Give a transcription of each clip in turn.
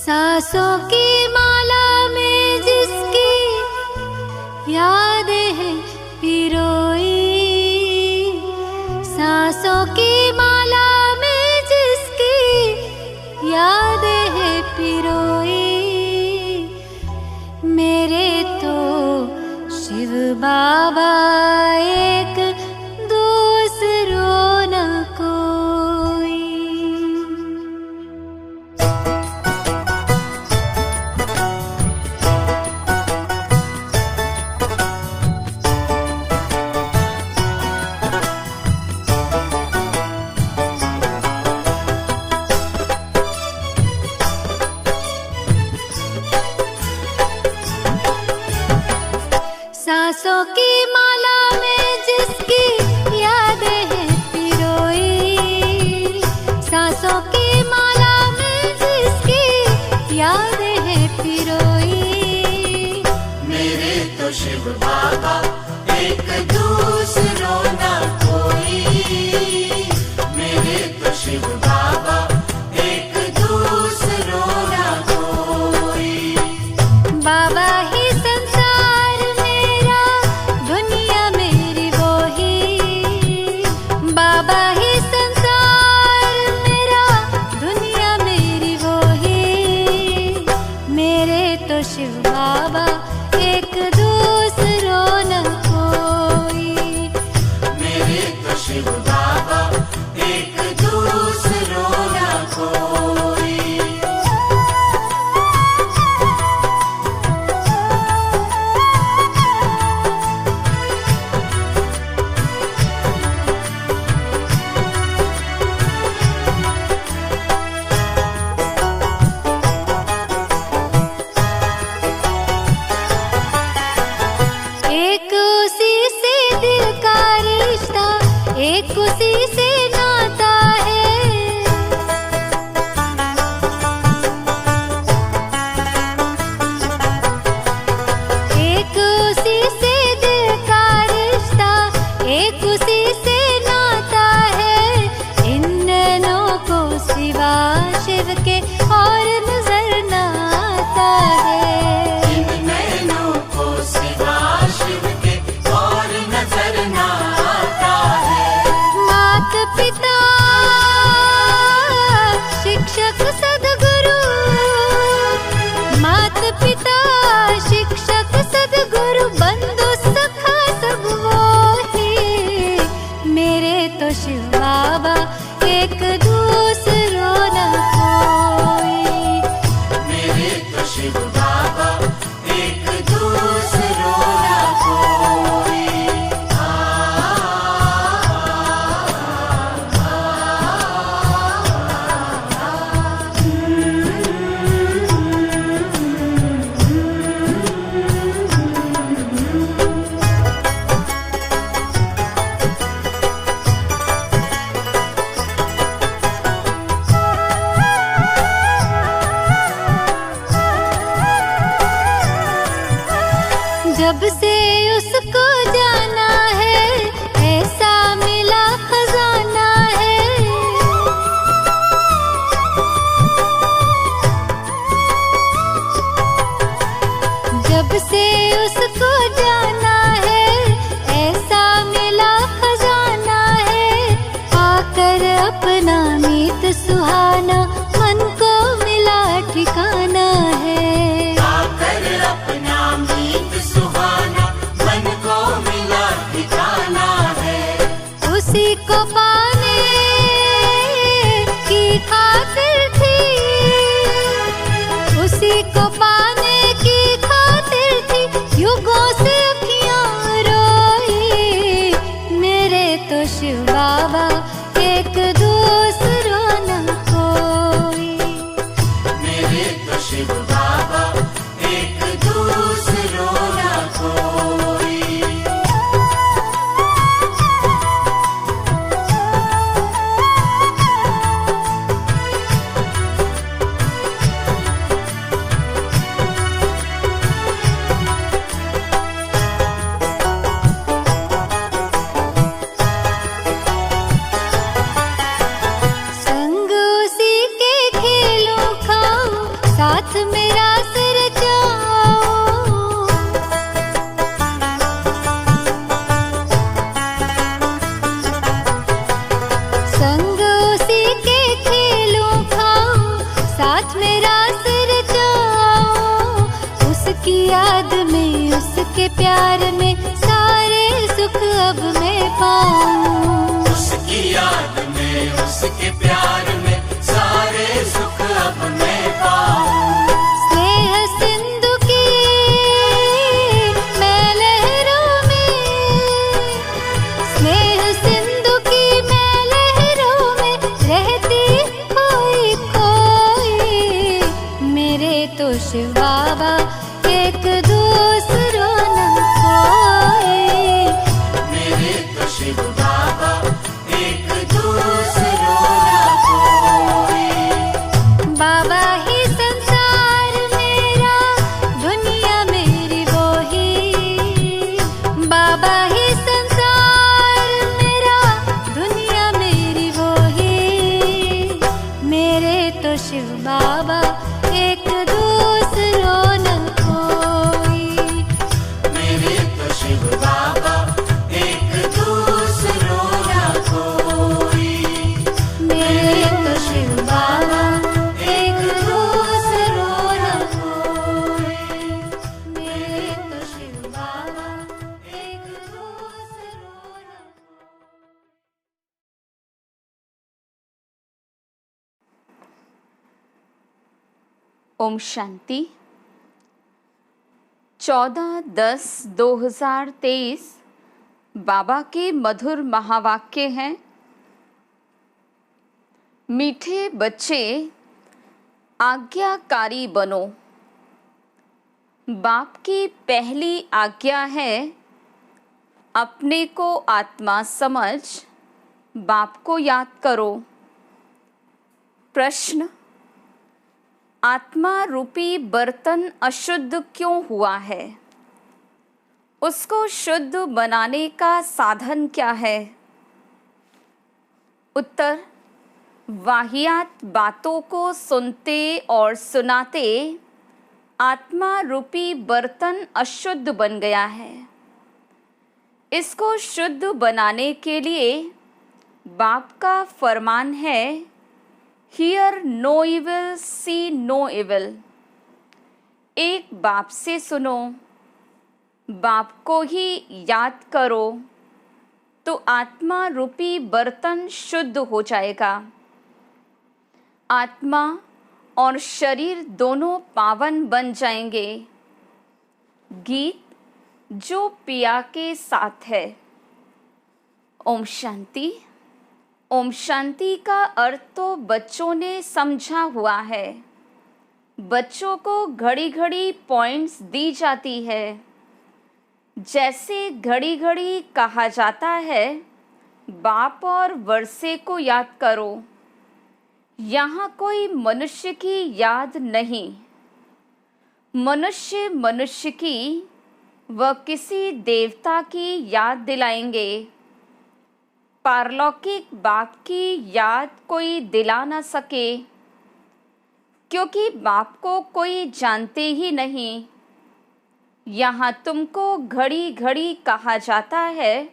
सांसों की माला में जिसकी यादें हैं पिरोई, सांसों की माला में जिसकी यादें हैं पिरोई, मेरे तो शिव बाबा एक दूसरों न कोई। सांसों की माला में जिसकी यादें हैं पिरोई, सांसों की माला में जिसकी यादें हैं पिरोई, मेरे तो शिव बाबा एक दूसरों न कोई, मेरे तो शिव बाबा एक दूसरों न कोई। बाबा ही संसार मेरा, दुनिया मेरी वो ही, बाबा ही संसार मेरा, दुनिया मेरी वो ही, मेरे तो शिव बाबा एक दूसरों न कोई, मेरे तो शिव बाबा एक दूसरों न कोई। एक उसी से दिल का रिश्ता, एक उसी से नाता है, एक उसी से दिल का रिश्ता, एक उसी से नाता है, इन नैनों को सिवा शिव के और नजर न आता है। इन नैनों को सिवा शिव के और नजर न आता है। मात पिता शिक्षक सद्गुरु, मात पिता शिक्षक सद्गुरु, बंधु सखा सब वो ही, मेरे तो शिव बाबा एक दूसरों न कोई, मेरे तो शिव बाबा एक दूसरों न कोई। जब से उसको जाना है ऐसा मिला खजाना है, जब से उसको जाना है ऐसा मिला खजाना है, आकर अपना मीत सुहाना मन को मिला ठिकाना है, आकर अपना मीत सुहाना मन को मिला ठिकाना है। उसी को पाने की खातिर थी, उसी को पाने की खातिर थी, युगों से अखियां रोई, मेरे तो शिव बाबा एक दूसरों न कोई, मेरे तो शिव बाबा याद में, उसके प्यार में सारे सुख अब मैं पाऊं। उसकी याद में, उसके प्यार में सारे सुख अब मैं पाऊं। स्नेह सिंधु की मैं लहरों में, स्नेह सिंधु की मैं लहरों में रहती खोई खोई। मेरे तो शिव बाबा एक दूसरों न कोई। मेरे तो शिव बाबा एक दूसरों न कोई। बाबा ही संसार मेरा, दुनिया मेरी वो ही। बाबा ही संसार मेरा, दुनिया मेरी वो ही। मेरे तो शिव बाबा एक दूसरों न कोई। मेरे तो शिव बाबा एक दूसरों न कोई। मेरे तो शिव बाबा एक दूसरों न कोई। मेरे तो शिव बाबा एक दूसरों न कोई। ओम शांति। 14/10/2023 बाबा के मधुर महावाक्य हैं। मीठे बच्चे आज्ञाकारी बनो। बाप की पहली आज्ञा है अपने को आत्मा समझ, बाप को याद करो। प्रश्न: आत्मा रूपी बर्तन अशुद्ध क्यों हुआ है? उसको शुद्ध बनाने का साधन क्या है? उत्तर: वाहियात बातों को सुनते और सुनाते आत्मा रूपी बर्तन अशुद्ध बन गया है। इसको शुद्ध बनाने के लिए बाप का फरमान है, Hear no evil, see no evil। एक बाप से सुनो, बाप को ही याद करो, तो आत्मा रूपी बर्तन शुद्ध हो जाएगा। आत्मा और शरीर दोनों पावन बन जाएंगे। गीत जो पिया के साथ है। ओम शांति। ओम शांति का अर्थ तो बच्चों ने समझा हुआ है। बच्चों को घड़ी घड़ी पॉइंट्स दी जाती है। जैसे घड़ी घड़ी कहा जाता है, बाप और वर्षे को याद करो। यहाँ कोई मनुष्य की याद नहीं। मनुष्य मनुष्य की व किसी देवता की याद दिलाएंगे। पारलौकिक बाप की याद कोई दिला न सके, क्योंकि बाप को कोई जानते ही नहीं। यहाँ तुमको घड़ी घड़ी कहा जाता है,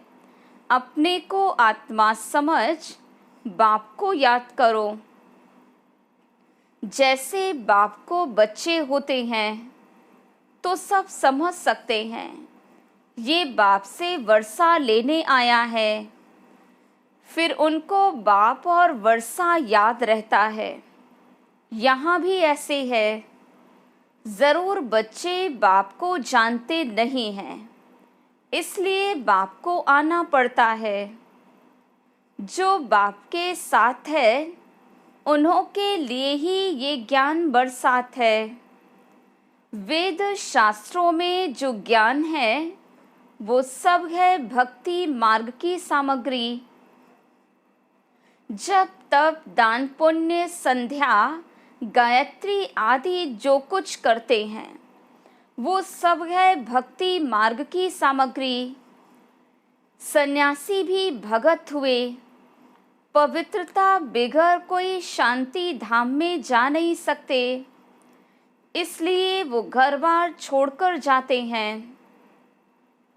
अपने को आत्मा समझ, बाप को याद करो। जैसे बाप को बच्चे होते हैं तो सब समझ सकते हैं, ये बाप से वर्षा लेने आया है। फिर उनको बाप और वर्षा याद रहता है। यहाँ भी ऐसे है। ज़रूर बच्चे बाप को जानते नहीं हैं, इसलिए बाप को आना पड़ता है। जो बाप के साथ है, उन्हों के लिए ही ये ज्ञान बरसात है। वेद शास्त्रों में जो ज्ञान है, वो सब है भक्ति मार्ग की सामग्री। जब तप दान पुण्य संध्या गायत्री आदि जो कुछ करते हैं, वो सब है भक्ति मार्ग की सामग्री। सन्यासी भी भगत हुए। पवित्रता बिगर कोई शांति धाम में जा नहीं सकते, इसलिए वो घर बार छोड़कर जाते हैं।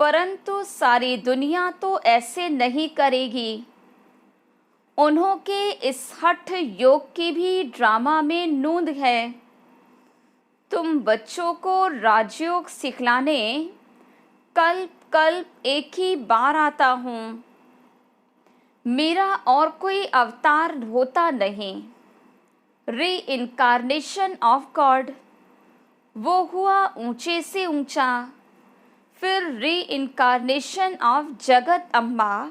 परंतु सारी दुनिया तो ऐसे नहीं करेगी। उन्हों के इस हठ योग की भी ड्रामा में नूंद है। तुम बच्चों को राजयोग सिखलाने कल्प कल्प एक ही बार आता हूँ। मेरा और कोई अवतार होता नहीं। री इनकारनेशन ऑफ गॉड, वो हुआ ऊंचे से ऊंचा। फिर री इनकारनेशन ऑफ जगत अम्बा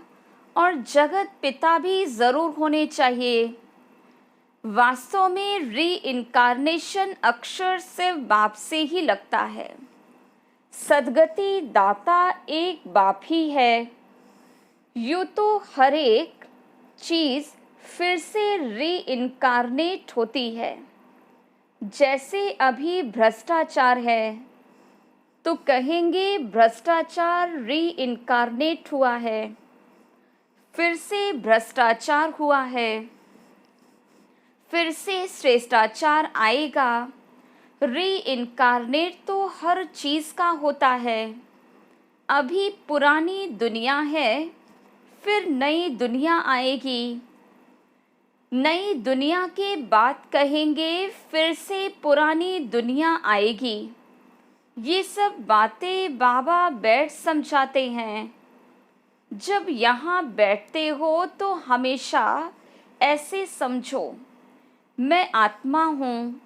और जगत पिता भी ज़रूर होने चाहिए। वास्तव में री इनकारनेशन अक्षर सिर्फ बाप से ही लगता है। सद्गति दाता एक बाप ही है। यूँ तो हर एक चीज़ फिर से री इनकारनेट होती है। जैसे अभी भ्रष्टाचार है तो कहेंगे भ्रष्टाचार री इनकारनेट हुआ है, फिर से भ्रष्टाचार हुआ है, फिर से श्रेष्ठाचार आएगा। री इनकारनेट तो हर चीज़ का होता है। अभी पुरानी दुनिया है, फिर नई दुनिया आएगी। नई दुनिया के बाद कहेंगे फिर से पुरानी दुनिया आएगी। ये सब बातें बाबा बैठ समझाते हैं। जब यहाँ बैठते हो तो हमेशा ऐसे समझो, मैं आत्मा हूँ,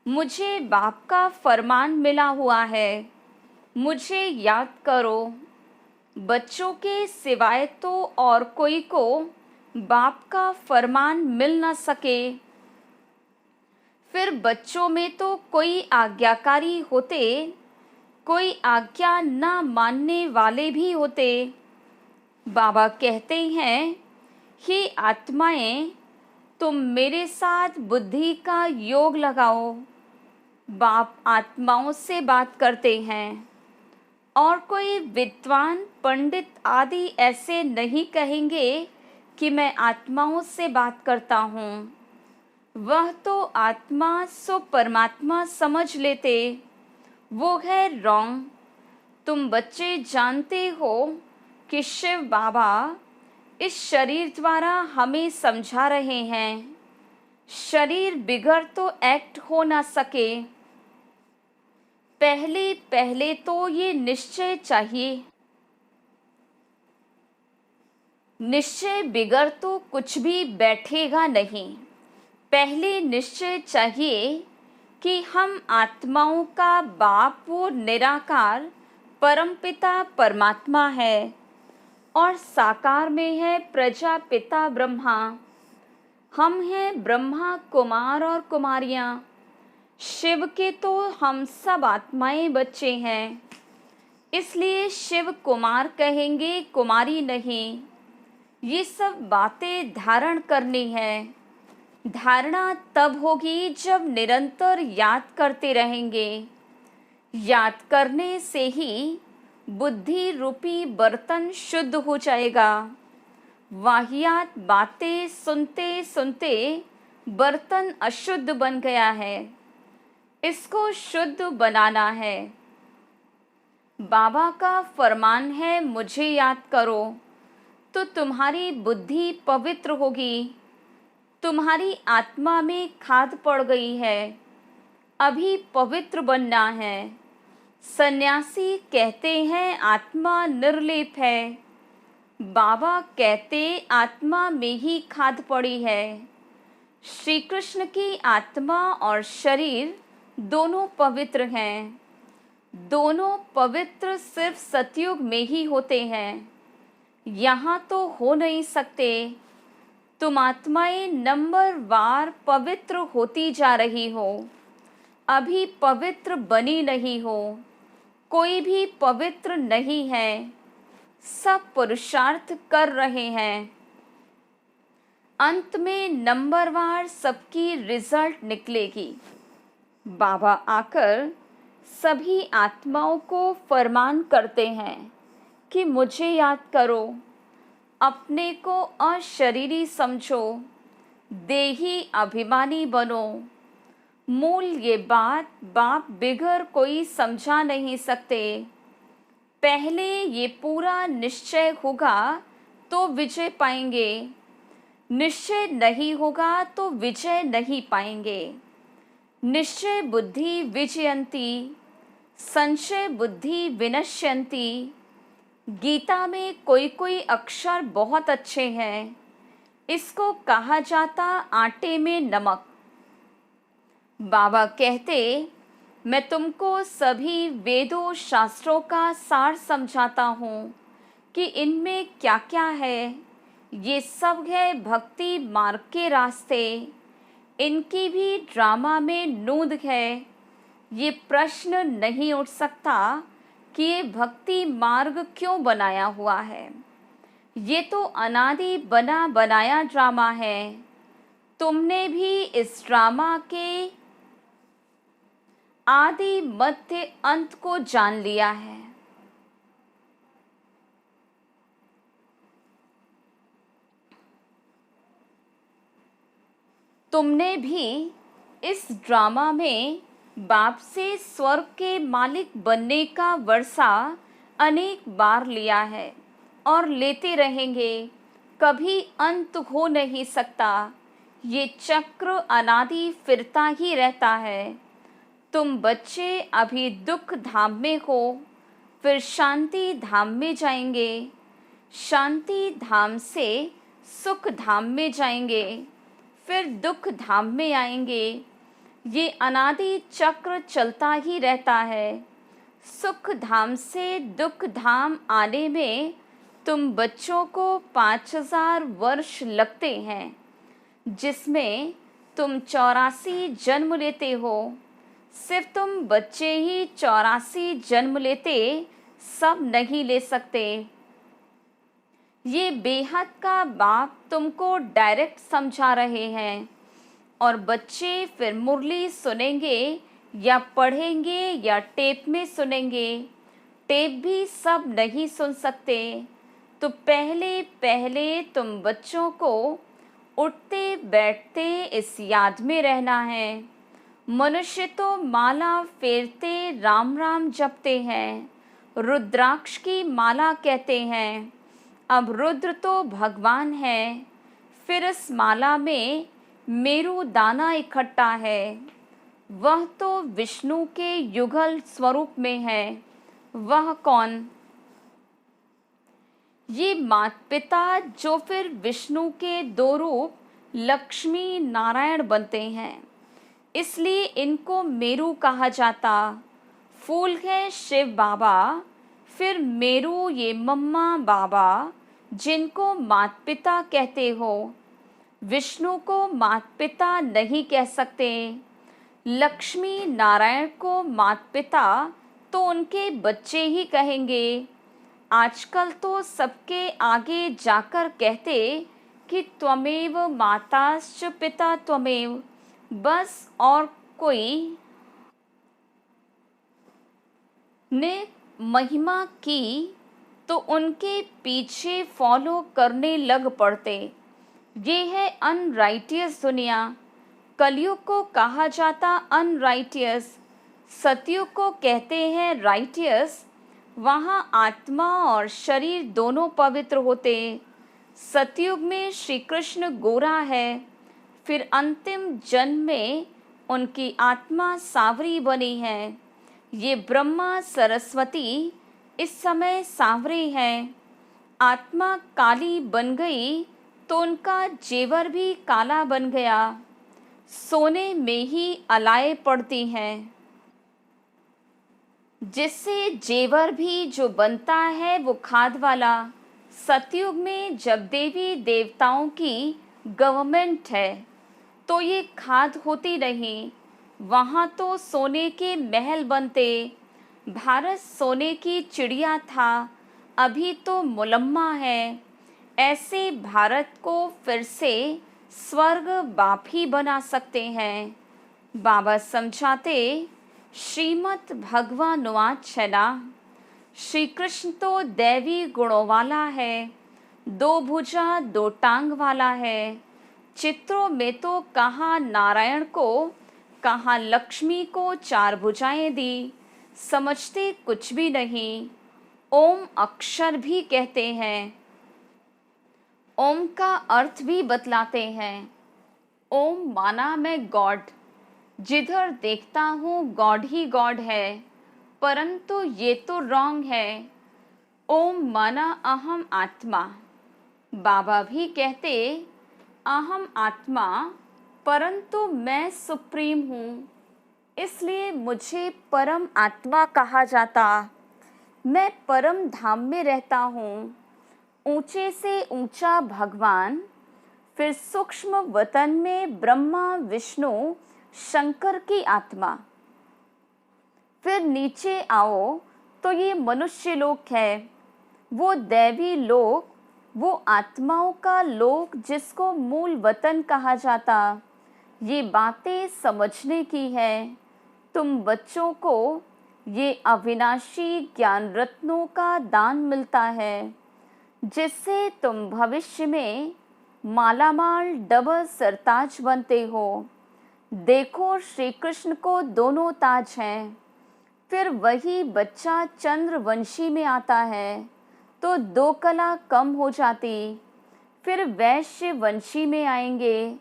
मुझे बाप का फरमान मिला हुआ है, मुझे याद करो। बच्चों के सिवाय तो और कोई को बाप का फरमान मिल न सके। फिर बच्चों में तो कोई आज्ञाकारी होते, कोई आज्ञा न मानने वाले भी होते। बाबा कहते हैं, हे आत्माएं, तुम मेरे साथ बुद्धि का योग लगाओ। बाप आत्माओं से बात करते हैं और कोई विद्वान पंडित आदि ऐसे नहीं कहेंगे कि मैं आत्माओं से बात करता हूँ। वह तो आत्मा सो परमात्मा समझ लेते, वो है रॉन्ग। तुम बच्चे जानते हो कि शिव बाबा इस शरीर द्वारा हमें समझा रहे हैं। शरीर बिगड़ तो एक्ट हो ना सके। पहले पहले तो ये निश्चय चाहिए। निश्चय बिगड़ तो कुछ भी बैठेगा नहीं। पहले निश्चय चाहिए कि हम आत्माओं का बाप वो निराकार परमपिता परमात्मा है और साकार में है प्रजापिता ब्रह्मा। हम हैं ब्रह्मा कुमार और कुमारियाँ। शिव के तो हम सब आत्माएं बच्चे हैं, इसलिए शिव कुमार कहेंगे, कुमारी नहीं। ये सब बातें धारण करनी है। धारणा तब होगी जब निरंतर याद करते रहेंगे। याद करने से ही बुद्धि रूपी बर्तन शुद्ध हो जाएगा। वाहियात बातें सुनते सुनते बर्तन अशुद्ध बन गया है, इसको शुद्ध बनाना है। बाबा का फरमान है, मुझे याद करो, तो तुम्हारी बुद्धि पवित्र होगी। तुम्हारी आत्मा में खाद पड़ गई है, अभी पवित्र बनना है। सन्यासी कहते हैं आत्मा निर्लेप है। बाबा कहते आत्मा में ही खाद पड़ी है। श्री कृष्ण की आत्मा और शरीर दोनों पवित्र हैं। दोनों पवित्र सिर्फ सतयुग में ही होते हैं, यहाँ तो हो नहीं सकते। तुम आत्माएं नंबर वार पवित्र होती जा रही हो, अभी पवित्र बनी नहीं हो। कोई भी पवित्र नहीं है, सब पुरुषार्थ कर रहे हैं। अंत में नंबरवार सबकी रिजल्ट निकलेगी। बाबा आकर सभी आत्माओं को फरमान करते हैं कि मुझे याद करो, अपने को अशरीरी समझो, देही अभिमानी बनो। मूल ये बात बाप बिगड़ कोई समझा नहीं सकते। पहले ये पूरा निश्चय होगा तो विजय पाएंगे, निश्चय नहीं होगा तो विजय नहीं पाएंगे। निश्चय बुद्धि विजयंती, संशय बुद्धि विनश्यंती। गीता में कोई कोई अक्षर बहुत अच्छे हैं। इसको कहा जाता आटे में नमक। बाबा कहते, मैं तुमको सभी वेदों शास्त्रों का सार समझाता हूँ कि इनमें क्या क्या है। ये सब है भक्ति मार्ग के रास्ते। इनकी भी ड्रामा में नूंद है। ये प्रश्न नहीं उठ सकता कि ये भक्ति मार्ग क्यों बनाया हुआ है। ये तो अनादि बना बनाया ड्रामा है। तुमने भी इस ड्रामा के आदि मध्य अंत को जान लिया है। तुमने भी इस ड्रामा में बाप से स्वर्ग के मालिक बनने का वर्षा अनेक बार लिया है और लेते रहेंगे। कभी अंत हो नहीं सकता। ये चक्र अनादि फिरता ही रहता है। तुम बच्चे अभी दुख धाम में हो, फिर शांति धाम में जाएंगे। शांति धाम से सुख धाम में जाएंगे, फिर दुख धाम में आएंगे। ये अनादि चक्र चलता ही रहता है। सुख धाम से दुख धाम आने में तुम बच्चों को 5000 वर्ष लगते हैं, जिसमें तुम 84 जन्म लेते हो। सिर्फ तुम बच्चे ही 84 जन्म लेते, सब नहीं ले सकते। ये बेहद का बाप तुमको डायरेक्ट समझा रहे हैं और बच्चे फिर मुरली सुनेंगे या पढ़ेंगे या टेप में सुनेंगे। टेप भी सब नहीं सुन सकते। तो पहले पहले तुम बच्चों को उठते बैठते इस याद में रहना है। मनुष्य तो माला फेरते राम राम जपते हैं, रुद्राक्ष की माला कहते हैं। अब रुद्र तो भगवान है। फिर इस माला में मेरू दाना इकट्ठा है। वह तो विष्णु के युगल स्वरूप में है। वह कौन? ये माता पिता जो फिर विष्णु के दो रूप लक्ष्मी नारायण बनते हैं, इसलिए इनको मेरू कहा जाता। फूल है शिव बाबा, फिर मेरू ये मम्मा बाबा जिनको माता पिता कहते हो। विष्णु को माता पिता नहीं कह सकते। लक्ष्मी नारायण को माता पिता तो उनके बच्चे ही कहेंगे। आजकल तो सबके आगे जाकर कहते कि त्वमेव माताश्च पिता त्वमेव, बस और कोई ने महिमा की तो उनके पीछे फॉलो करने लग पड़ते। ये है अनराइटियस दुनिया। कलयुग को कहा जाता अनराइटियस, सतयुग को कहते हैं राइटियस। वहाँ आत्मा और शरीर दोनों पवित्र होते। सतयुग में श्री कृष्ण गोरा है, फिर अंतिम जन्म में उनकी आत्मा सांवरी बनी है। ये ब्रह्मा सरस्वती इस समय सांवरे हैं। आत्मा काली बन गई तो उनका जेवर भी काला बन गया। सोने में ही अलाए पड़ती हैं, जिससे जेवर भी जो बनता है वो खाद वाला। सतयुग में जब देवी देवताओं की गवर्नमेंट है तो ये खाद होती नहीं। वहाँ तो सोने के महल बनते। भारत सोने की चिड़िया था, अभी तो मुलम्मा है। ऐसे भारत को फिर से स्वर्ग बाप ही बना सकते हैं। बाबा समझाते, श्रीमद् भगवानुवाच है ना, श्री कृष्ण तो दैवी गुणों वाला है, 2 भुजा 2 टांग वाला है। चित्रों में तो कहाँ नारायण को, कहाँ लक्ष्मी को 4 भुजाएं दी, समझते कुछ भी नहीं। ओम अक्षर भी कहते हैं, ओम का अर्थ भी बतलाते हैं। ओम माना मैं गॉड, जिधर देखता हूँ गॉड ही गॉड है, परंतु ये तो रॉन्ग है। ओम माना अहम आत्मा। बाबा भी कहते अहम आत्मा, परंतु मैं सुप्रीम हूँ, इसलिए मुझे परम आत्मा कहा जाता। मैं परम धाम में रहता हूँ, ऊंचे से ऊंचा भगवान, फिर सूक्ष्म वतन में ब्रह्मा विष्णु शंकर की आत्मा। फिर नीचे आओ तो ये मनुष्य लोक है, वो दैवी लोक, वो आत्माओं का लोक जिसको मूल वतन कहा जाता। ये बातें समझने की है। तुम बच्चों को ये अविनाशी ज्ञान रत्नों का दान मिलता है, जिससे तुम भविष्य में मालामाल डबल सरताज बनते हो। देखो श्री कृष्ण को दोनों ताज हैं। फिर वही बच्चा चंद्रवंशी में आता है तो 2 कला कम हो जाती। फिर वैश्य वंशी में आएंगे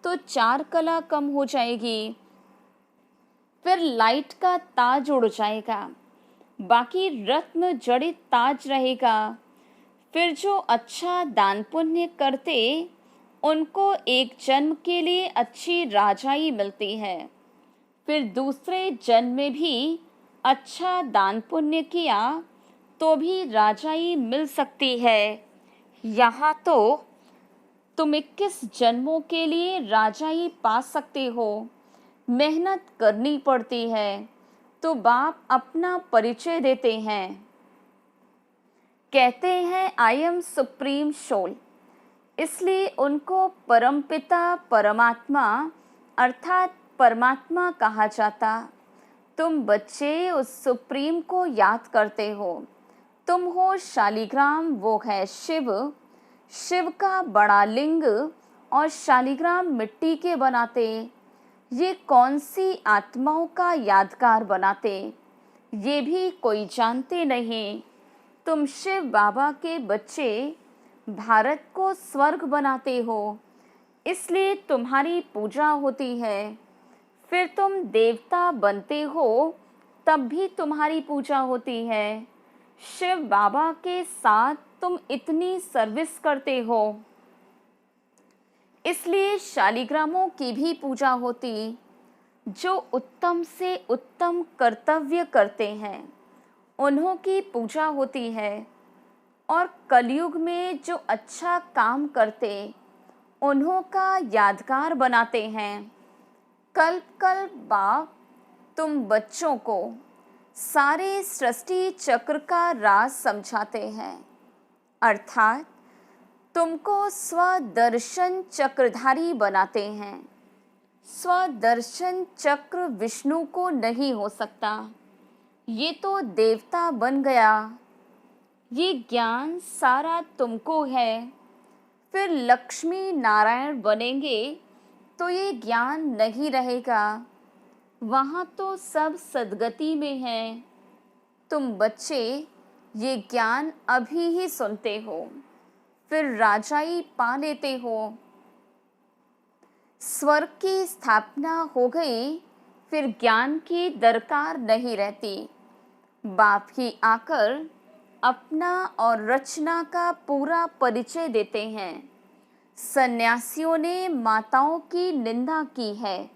तो 4 कला कम हो जाएगी। फिर लाइट का ताज उड़ जाएगा, बाकी रत्न जड़ित ताज रहेगा। फिर जो अच्छा दान पुण्य करते उनको एक जन्म के लिए अच्छी राजाई मिलती है। फिर दूसरे जन्म में भी अच्छा दान पुण्य किया तो भी राजाई मिल सकती है। यहाँ तो तुम 21 जन्मों के लिए राजाई पा सकते हो। मेहनत करनी पड़ती है। तो बाप अपना परिचय देते हैं, कहते हैं आई एम सुप्रीम सोल, इसलिए उनको परमपिता परमात्मा अर्थात परमात्मा कहा जाता। तुम बच्चे उस सुप्रीम को याद करते हो। तुम हो शालिग्राम, वो है शिव। शिव का बड़ा लिंग और शालिग्राम मिट्टी के बनाते। ये कौन सी आत्माओं का यादगार बनाते, ये भी कोई जानते नहीं। तुम शिव बाबा के बच्चे भारत को स्वर्ग बनाते हो, इसलिए तुम्हारी पूजा होती है। फिर तुम देवता बनते हो, तब भी तुम्हारी पूजा होती है। शिव बाबा के साथ तुम इतनी सर्विस करते हो, इसलिए शालिग्रामों की भी पूजा होती। जो उत्तम से उत्तम कर्तव्य करते हैं उन्हों की पूजा होती है। और कलयुग में जो अच्छा काम करते उन्हों का यादगार बनाते हैं। कल्प कल्प बाप तुम बच्चों को सारे सृष्टि चक्र का राज समझाते हैं, अर्थात तुमको स्वदर्शन चक्रधारी बनाते हैं। स्वदर्शन चक्र विष्णु को नहीं हो सकता, ये तो देवता बन गया। ये ज्ञान सारा तुमको है। फिर लक्ष्मी नारायण बनेंगे तो ये ज्ञान नहीं रहेगा, वहाँ तो सब सदगति में है। तुम बच्चे ये ज्ञान अभी ही सुनते हो, फिर राजाई पा लेते हो। स्वर्ग की स्थापना हो गई, फिर ज्ञान की दरकार नहीं रहती। बाप ही आकर अपना और रचना का पूरा परिचय देते हैं। सन्यासियों ने माताओं की निंदा की है,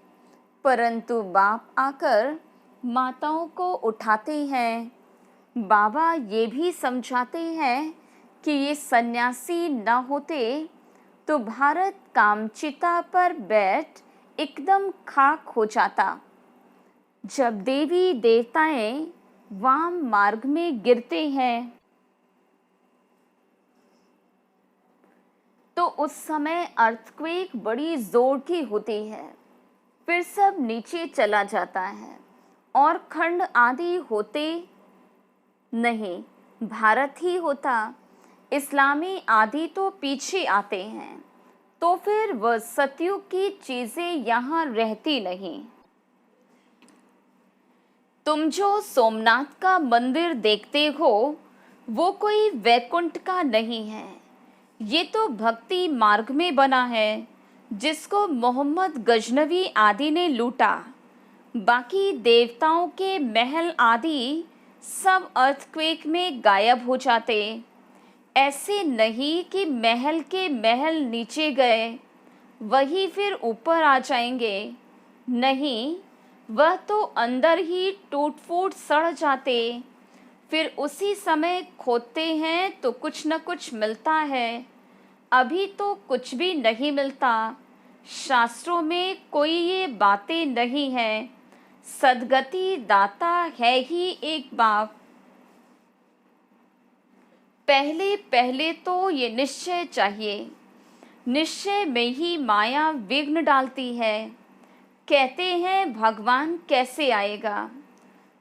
परंतु बाप आकर माताओं को उठाते हैं। बाबा ये भी समझाते हैं कि ये सन्यासी न होते तो भारत कामचिता पर बैठ एकदम खाक हो जाता। जब देवी देवताएं वाम मार्ग में गिरते हैं तो उस समय अर्थक्वेक बड़ी जोर की होती है, फिर सब नीचे चला जाता है और खंड आदि होते नहीं, भारत ही होता। इस्लामी आदि तो पीछे आते हैं, तो फिर वह सतयुग की चीजें यहाँ रहती नहीं। तुम जो सोमनाथ का मंदिर देखते हो वो कोई वैकुंठ का नहीं है, ये तो भक्ति मार्ग में बना है, जिसको मोहम्मद गजनवी आदि ने लूटा। बाकी देवताओं के महल आदि सब अर्थक्वेक में गायब हो जाते। ऐसे नहीं कि महल के महल नीचे गए वही फिर ऊपर आ जाएंगे, नहीं, वह तो अंदर ही टूट फूट सड़ जाते। फिर उसी समय खोदते हैं तो कुछ न कुछ मिलता है। अभी तो कुछ भी नहीं मिलता। शास्त्रों में कोई ये बातें नहीं है। सद्गति दाता है ही एक बाप। पहले पहले तो ये निश्चय चाहिए। निश्चय में ही माया विघ्न डालती है। कहते हैं भगवान कैसे आएगा?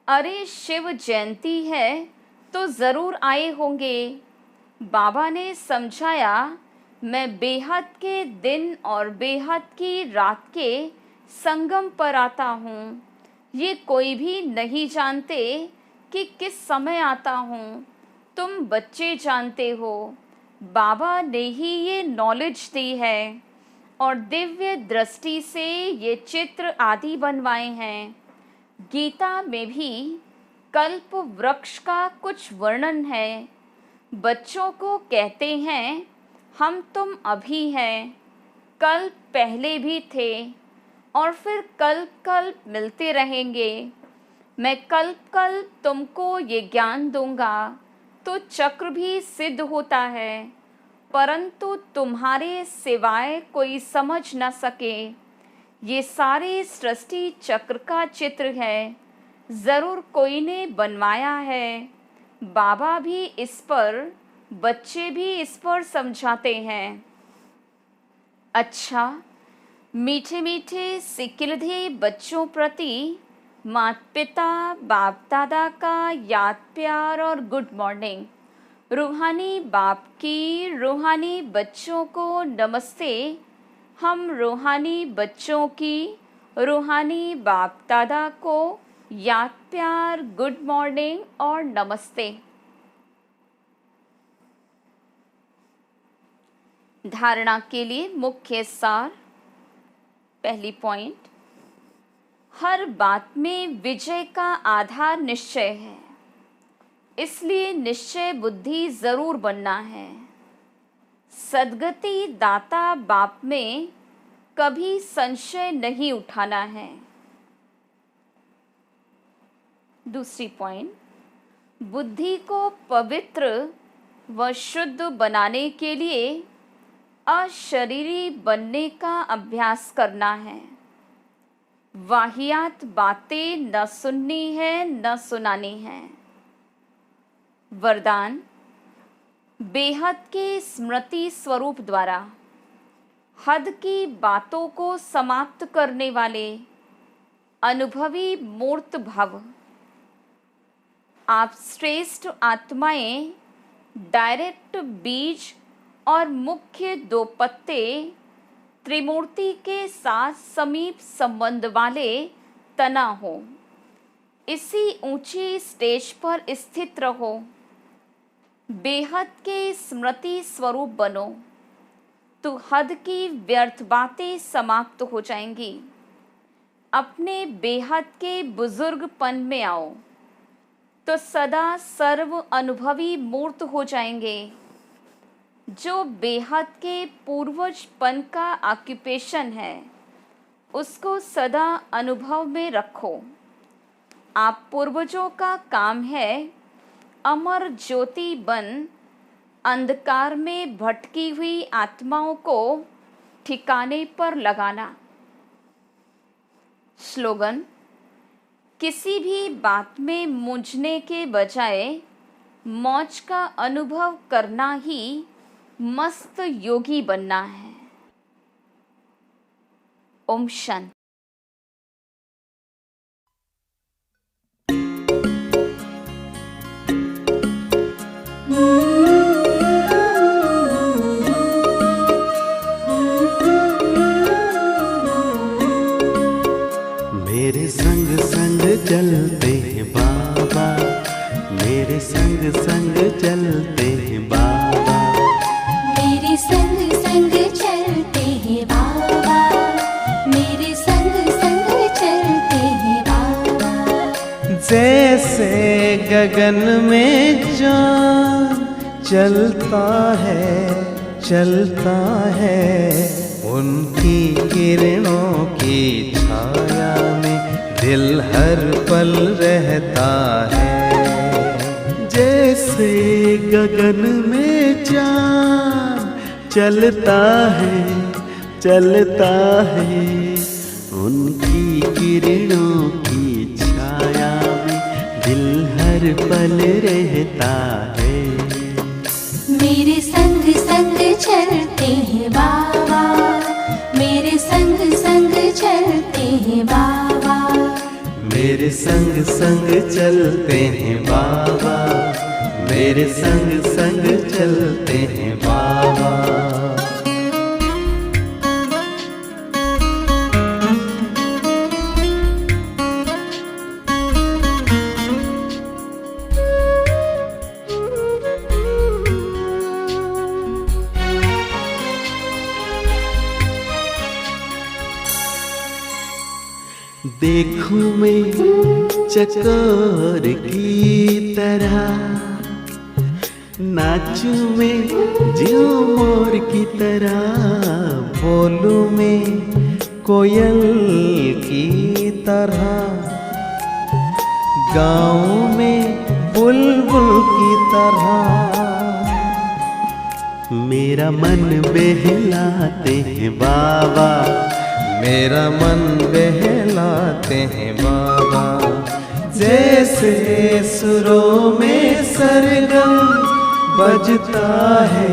अरे शिव जयंती है तो ज़रूर आए होंगे। बाबा ने समझाया, मैं बेहद के दिन और बेहद की रात के संगम पर आता हूँ। ये कोई भी नहीं जानते कि किस समय आता हूँ। तुम बच्चे जानते हो। बाबा ने ही ये नॉलेज दी है और दिव्य दृष्टि से ये चित्र आदि बनवाए हैं। गीता में भी कल्प वृक्ष का कुछ वर्णन है। बच्चों को कहते हैं हम तुम अभी हैं, कल्प पहले भी थे और फिर कल्प कल्प मिलते रहेंगे। मैं कल्प कल्प तुमको ये ज्ञान दूंगा तो चक्र भी सिद्ध होता है, परंतु तुम्हारे सिवाय कोई समझ न सके। ये सारे सृष्टि चक्र का चित्र है, ज़रूर कोई ने बनवाया है। बाबा भी इस पर, बच्चे भी इस पर समझाते हैं। अच्छा, मीठे मीठे सिकिलधे बच्चों प्रति माता पिता बाप दादा का याद प्यार और गुड मॉर्निंग। रूहानी बाप की रूहानी बच्चों को नमस्ते। हम रूहानी बच्चों की रूहानी बाप दादा को याद प्यार, गुड मॉर्निंग और नमस्ते। धारणा के लिए मुख्य सार। पहली पॉइंट, हर बात में विजय का आधार निश्चय है, इसलिए निश्चय बुद्धि ज़रूर बनना है। सद्गति दाता बाप में कभी संशय नहीं उठाना है। दूसरी पॉइंट, बुद्धि को पवित्र व शुद्ध बनाने के लिए अशरीरी बनने का अभ्यास करना है। वाहियात बातें न सुननी है न सुनानी है। वरदान, बेहद के स्मृति स्वरूप द्वारा हद की बातों को समाप्त करने वाले अनुभवी मूर्त भव। आप श्रेष्ठ आत्माएं डायरेक्ट बीज और मुख्य दो पत्ते त्रिमूर्ति के साथ समीप संबंध वाले तना हो। इसी ऊंची स्टेज पर स्थित रहो। बेहद के स्मृति स्वरूप बनो तो हद की व्यर्थ बातें समाप्त हो जाएंगी। अपने बेहद के बुजुर्गपन में आओ तो सदा सर्व अनुभवी मूर्त हो जाएंगे। जो बेहद के पूर्वजपन का ऑक्यूपेशन है उसको सदा अनुभव में रखो। आप पूर्वजों का काम है अमर ज्योति बन अंधकार में भटकी हुई आत्माओं को ठिकाने पर लगाना। स्लोगन, किसी भी बात में मूंझने के बजाय मौज का अनुभव करना ही मस्त योगी बनना है। ओम शांति। मेरे संग संग चलते हैं बाबा, मेरे संग संग चलते हैं बाबा, मेरे संग संग चलते हैं बाबा, मेरे संग संग चलते हैं गगन में चाँद चलता है उनकी किरणों की छाया में दिल हर पल रहता है। जैसे गगन में चाँद चलता है उनकी किरणों की छाया में दिल हर पल रहता है। मेरे संग संग चलते हैं बाबा, मेरे संग संग चलते हैं बाबा, मेरे संग संग चलते हैं बाबा, मेरे संग संग चलते हैं बाबा। देखूं मैं चकोर की तरह, नाचूं मैं झूमर की तरह, बोलूं मैं कोयल की तरह, गाऊं मैं बुलबुल की तरह। मेरा मन बहलाते हैं बाबा, मेरा मन बहलाते हैं बाबा। जैसे सुरों में सरगम बजता है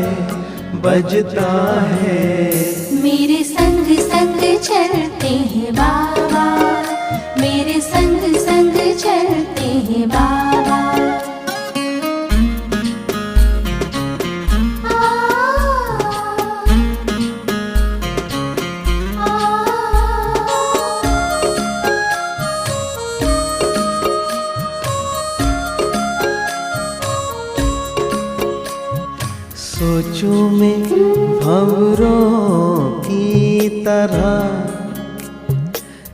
मेरे संग संग चलते हैं बाबा, मेरे संग संग चलते हैं बाबा। सोचूं मैं भंवरों की तरह,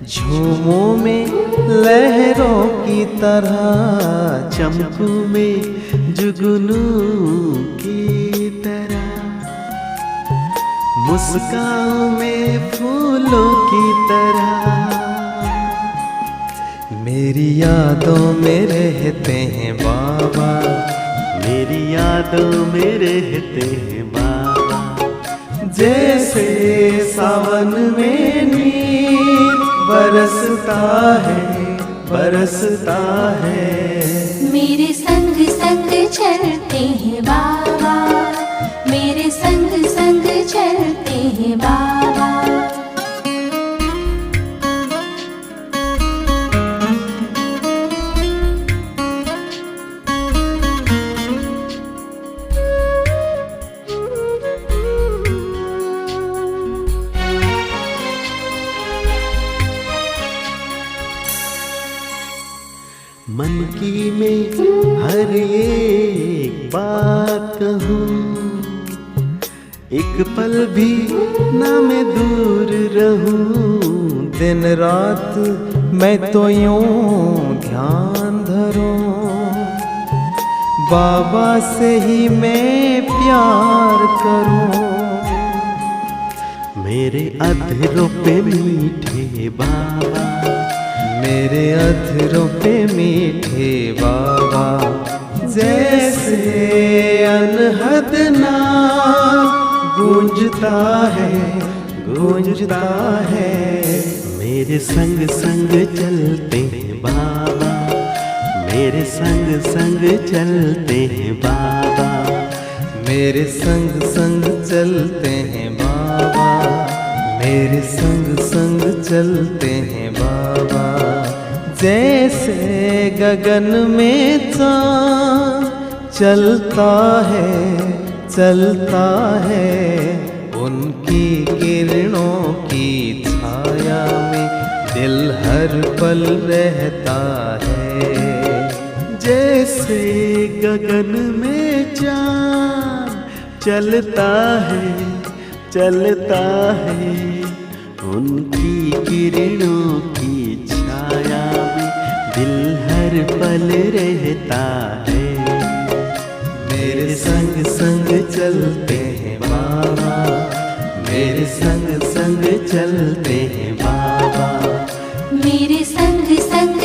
झूमों में लहरों की तरह, चमकूं में जुगनू की तरह, मुस्कान में फूलों की तरह। मेरी यादों में रहते हैं बाबा, मेरी यादों में रहते हैं बाबा। जैसे सावन में नीर बरसता है मेरे संग संग चलते हैं बाबा, मेरे संग संग चलते हैं बाबा। मन की मैं हर एक बात कहूँ, एक पल भी ना मैं दूर रहूं। दिन रात मैं तो यूं ध्यान धरूं, बाबा से ही मैं प्यार करूं। मेरे अधरों पे मीठे बाबा, मेरे अधरों पे मीठे बाबा। जैसे अनहद नाम गूंजता है मेरे संग संग चलते हैं बाबा, मेरे संग संग चलते हैं बाबा, मेरे संग संग चलते हैं बाबा, मेरे संग संग चलते हैं बाबा। जैसे गगन में चाँद चलता है उनकी किरणों की छाया में दिल हर पल रहता है। जैसे गगन में चाँद चलता है उनकी किरणों की छाया में दिल हर पल रहता है। मेरे संग संग चलते हैं बाबा, मेरे संग संग चलते हैं बाबा, मेरे संग संग